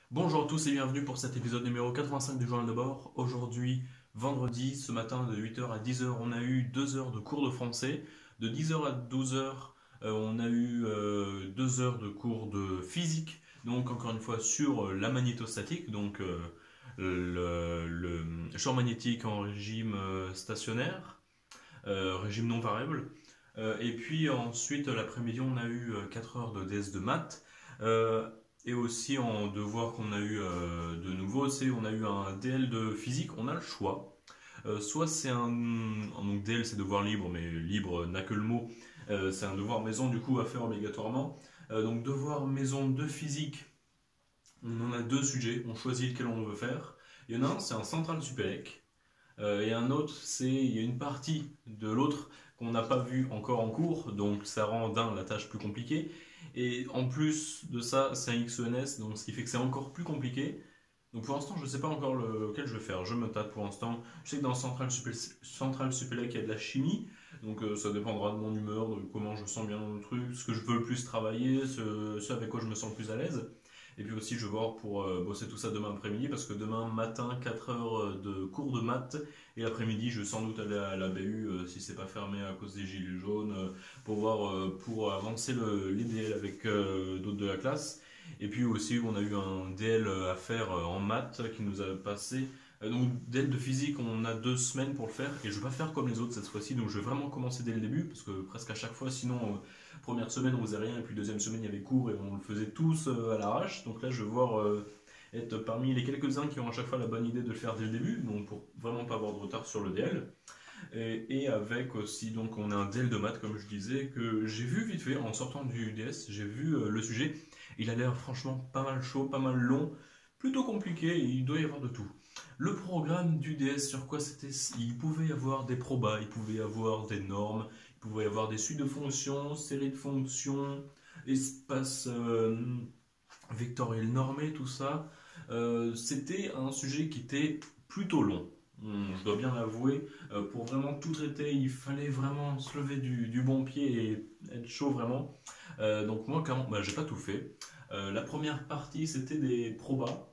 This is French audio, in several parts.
Bonjour à tous et bienvenue pour cet épisode numéro 85 du journal de bord. Aujourd'hui, vendredi, ce matin de 8h à 10h, on a eu 2 heures de cours de français. De 10h à 12h, on a eu 2 heures de cours de physique. Donc encore une fois sur la magnétostatique, donc le champ magnétique en régime stationnaire, régime non variable. Et puis ensuite, l'après-midi, on a eu 4 heures de DS de maths. Euh, et aussi en devoir qu'on a eu de nouveau, c'est on a eu un DL de physique, on a le choix. Soit c'est donc DL c'est devoir libre, mais libre n'a que le mot. C'est un devoir maison du coup à faire obligatoirement. Donc devoir maison de physique, on en a deux sujets, on choisit lequel on veut faire. Il y en a un, c'est un central supélec. Et un autre, il y a une partie de l'autre qu'on n'a pas vu encore en cours, donc ça rend la tâche plus compliquée. Et en plus de ça, c'est un XENS, donc ce qui fait que c'est encore plus compliqué. Donc pour l'instant, je ne sais pas encore lequel je vais faire. Je me tâte pour l'instant. Je sais que dans Central Supélec, il y a de la chimie. Donc ça dépendra de mon humeur, de comment je sens bien le truc, ce que je veux le plus travailler, ce avec quoi je me sens le plus à l'aise. Et puis aussi, je vais voir pour bosser tout ça demain après-midi, parce que demain matin, 4 heures de cours de maths, et l'après-midi, je vais sans doute aller à la BU, si c'est pas fermé à cause des gilets jaunes, pour voir, pour avancer les DL avec d'autres de la classe. Et puis aussi, on a eu un DL à faire en maths qui nous a passé. Donc, DL de physique, on a 2 semaines pour le faire, et je vais pas faire comme les autres cette fois-ci, donc je vais vraiment commencer dès le début, parce que presque à chaque fois, sinon, première semaine, on faisait rien, et puis deuxième semaine, il y avait cours, et on le faisait tous à l'arrache. Donc là, je vais voir être parmi les quelques-uns qui ont à chaque fois la bonne idée de le faire dès le début, donc pour vraiment pas avoir de retard sur le DL. Et avec aussi, donc on a un DL de maths, comme je disais, que j'ai vu vite fait en sortant du DS, j'ai vu le sujet. Il a l'air franchement pas mal chaud, pas mal long, plutôt compliqué, il doit y avoir de tout. Le programme du DS, sur quoi c'était? Il pouvait y avoir des probas, il pouvait y avoir des normes, il pouvait y avoir des suites de fonctions, séries de fonctions, espace vectoriel normé, tout ça. C'était un sujet qui était plutôt long. Je dois bien l'avouer, pour vraiment tout traiter, il fallait vraiment se lever du bon pied et être chaud vraiment. Donc moi, clairement, bah, j'ai pas tout fait. La première partie, c'était des probas.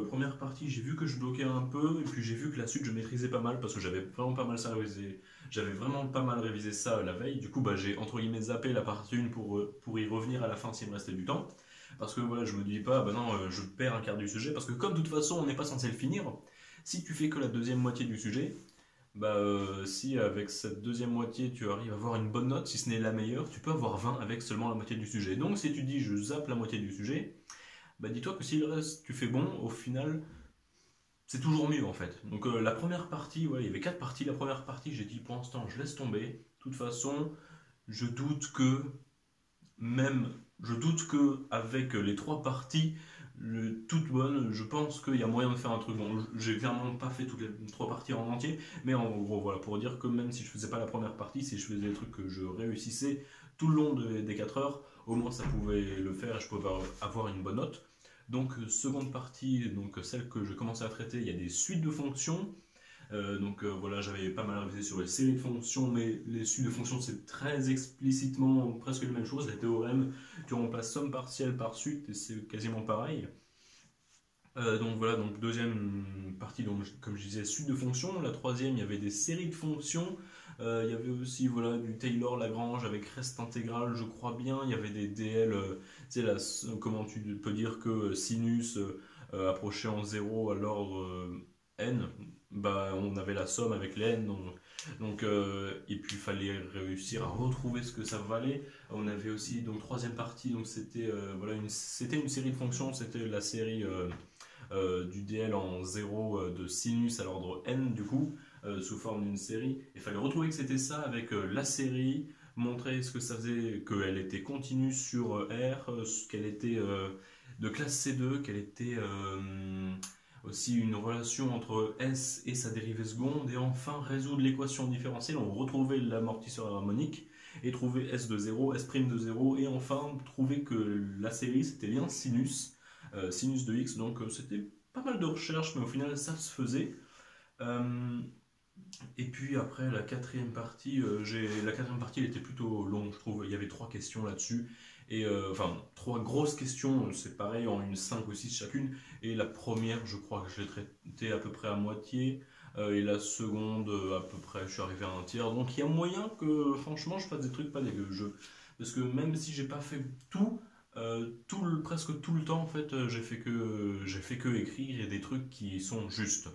Première partie, j'ai vu que je bloquais un peu, et puis j'ai vu que la suite je maîtrisais pas mal parce que j'avais vraiment pas mal ça révisé. J'avais vraiment pas mal révisé ça la veille. Du coup, bah, j'ai entre guillemets zappé la partie 1 pour y revenir à la fin s'il me restait du temps. Parce que voilà, je me dis pas, bah non, je perds un quart du sujet. Parce que comme de toute façon, on n'est pas censé le finir, si tu fais que la deuxième moitié du sujet, bah si avec cette deuxième moitié tu arrives à avoir une bonne note, si ce n'est la meilleure, tu peux avoir 20 avec seulement la moitié du sujet. Donc si tu dis je zappe la moitié du sujet, bah dis-toi que si le reste tu fais bon, au final, c'est toujours mieux en fait. Donc la première partie, ouais, il y avait 4 parties. La première partie, j'ai dit pour l'instant, je laisse tomber. De toute façon, je doute que même, je doute que avec les 3 parties, toutes bonnes, je pense qu'il y a moyen de faire un truc. Bon, j'ai clairement pas fait toutes les 3 parties en entier, mais en gros, voilà, pour dire que même si je faisais pas la première partie, si je faisais des trucs que je réussissais tout le long des 4 heures, au moins ça pouvait le faire et je pouvais avoir une bonne note. Donc, seconde partie, donc celle que je commençais à traiter, il y a des suites de fonctions. Voilà, j'avais pas mal révisé sur les séries de fonctions, mais les suites de fonctions c'est très explicitement presque les mêmes choses. Les théorèmes, tu remplaces somme partielle par suite et c'est quasiment pareil. Donc voilà, donc deuxième partie, donc, comme je disais, suite de fonctions. La troisième, il y avait des séries de fonctions. Il y avait aussi voilà, du Taylor-Lagrange avec reste intégral, je crois bien. Il y avait des DL, tu sais, comment tu peux dire que sinus approché en zéro à l'ordre n, bah, on avait la somme avec les n. Et puis il fallait réussir à retrouver ce que ça valait. On avait aussi, donc troisième partie, donc c'était voilà, c'était une série de fonctions, c'était la série du DL en 0 de sinus à l'ordre n du coup, sous forme d'une série. Il fallait retrouver que c'était ça avec la série, montrer ce que ça faisait, qu'elle était continue sur R, qu'elle était de classe C2, qu'elle était aussi une relation entre S et sa dérivée seconde, et enfin résoudre l'équation différentielle, on retrouvait l'amortisseur harmonique, et trouver S de 0, S' de 0, et enfin trouver que la série c'était bien sinus, sinus de x, donc c'était pas mal de recherches, mais au final ça se faisait. Euh, et puis après la quatrième partie, elle était plutôt longue, je trouve. Il y avait 3 questions là-dessus, Et enfin, trois grosses questions, c'est pareil en une 5 ou 6 chacune. Et la première, je crois que je l'ai traitée à peu près à moitié. Et la seconde, à peu près, je suis arrivé à un tiers. Donc il y a moyen que, franchement, je fasse des trucs pas dégueux. Parce que même si j'ai pas fait tout, presque tout le temps, en fait, j'ai fait que écrire et des trucs qui sont justes,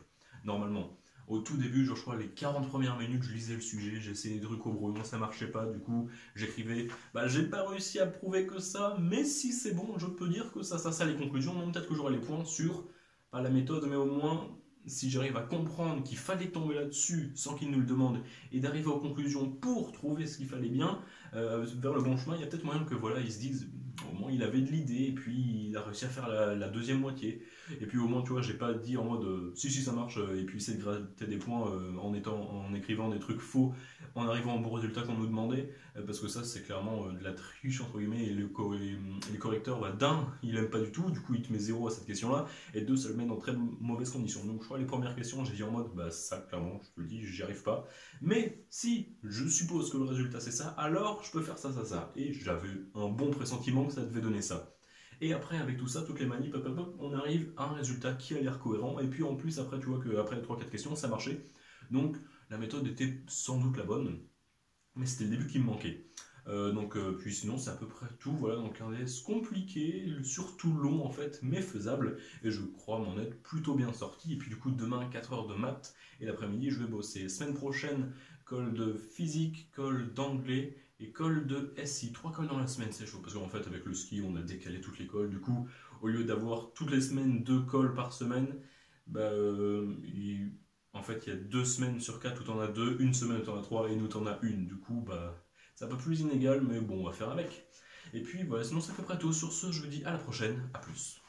normalement. Au tout début, genre, je crois, les 40 premières minutes, je lisais le sujet, j'essayais des trucs au brouillon, ça marchait pas, du coup, j'écrivais. Bah, j'ai pas réussi à prouver que ça, mais si c'est bon, je peux dire que ça, les conclusions. Non, peut-être que j'aurai les points sur, pas la méthode, mais au moins, si j'arrive à comprendre qu'il fallait tomber là-dessus sans qu'il nous le demande et d'arriver aux conclusions pour trouver ce qu'il fallait bien, vers le bon chemin, il y a peut-être moyen que voilà, ils se disent, au moins il avait de l'idée et puis il a réussi à faire la deuxième moitié. Et puis au moins, tu vois, j'ai pas dit en mode si, si, ça marche, et puis c'est de gratter des points en écrivant des trucs faux, en arrivant au bon résultat qu'on nous demandait, parce que ça, c'est clairement de la triche, entre guillemets, et les correcteurs, bah, d'un, il aime pas du tout, du coup, il te met zéro à cette question-là, et deux, ça le met dans très mauvaises conditions. Donc, je crois les premières questions, j'ai dit en mode bah, ça, clairement, je te le dis, j'y arrive pas. Mais si je suppose que le résultat c'est ça, alors je peux faire ça, ça, ça. Et j'avais un bon pressentiment que ça devait donner ça. Et après, avec tout ça, toutes les manips, hop, hop, hop, on arrive à un résultat qui a l'air cohérent. Et puis en plus, après, tu vois qu'après 3-4 questions, ça marchait. Donc la méthode était sans doute la bonne, mais c'était le début qui me manquait. Puis sinon, c'est à peu près tout. Voilà, donc un DS compliqué, surtout long en fait, mais faisable. Et je crois m'en être plutôt bien sorti. Et puis du coup, demain, 4 heures de maths. Et l'après-midi, je vais bosser. Semaine prochaine, colle de physique, colle d'anglais et colle de SI. 3 colles dans la semaine, c'est chaud. Parce qu'en fait, avec le ski, on a décalé toutes les colles. Du coup, au lieu d'avoir toutes les semaines 2 colles par semaine, bah, en fait, il y a 2 semaines sur 4 où t'en as 2, une semaine où t'en as 3 et une où t'en as une. Du coup, bah, c'est un peu plus inégal, mais bon, on va faire avec. Et puis voilà, sinon c'est à peu près tout. Sur ce, je vous dis à la prochaine, à plus.